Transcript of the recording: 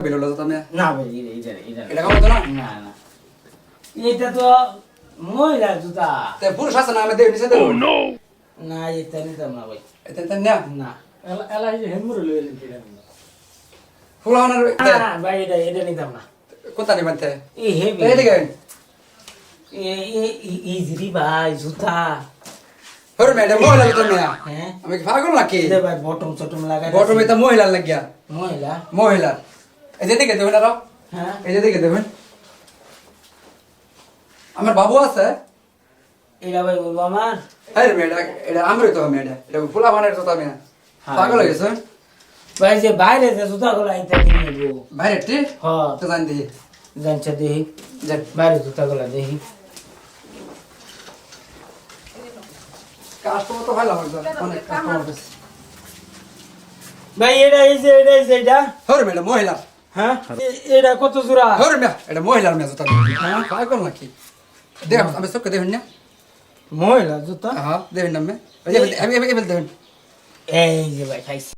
বেরোলো তো তুমি না ভাই এটা খাবো তো না না না এটা তো মহিলা জুতা তে পুরুষ আছে না আমি দেখ নিচে দেবো না এটা নিতাম না ভাই এটা তো না না এলা এই যে হেমুরে লইলেন কিনা ফুলাওনার না ভাই এটা নিতাম না কোথা নিবেন তে এই হেভি এদিকে ইজিরি ভাই জুতা হর ম্যাডাম মহিলা তো না হ্যাঁ আমি কি পাগল নাকি এটা ভাই বটম চটম লাগাই বটম এটা মহিলা লাগিয়া মহিলা মহিলা এই যে দিকে দেবেন আর হ্যাঁ এই যে দিকে দেবেন আমার বাবু আছে এটা ভাই বলবো আমার আরে ম্যাডাম এটা আমরই তো ম্যাডাম এটা ফুলা বানের তো আমি পাগল হয়ে গেছে ভাই যে বাইরে যে জুতা গুলো আইতে নিবো বাইরে টি হ্যাঁ তো জান দি জানছে দেখি যাক বাইরে জুতা গুলো দেখি কাস্টমার তো ভালো লাগছে অনেক কাস্টমার আছে ভাই এটা এই যে এটা হর ম্যাডাম মহিলা হ্যাঁ এটা কত জোড়া হর ম্যাডাম এটা মহিলার মেয়ে তো হ্যাঁ পাগল নাকি দেখ আমি সবকে দেখুন না মহিলা জুতা হ্যাঁ দেখুন না আমি এবার দেখুন এই যে ভাই খাইছি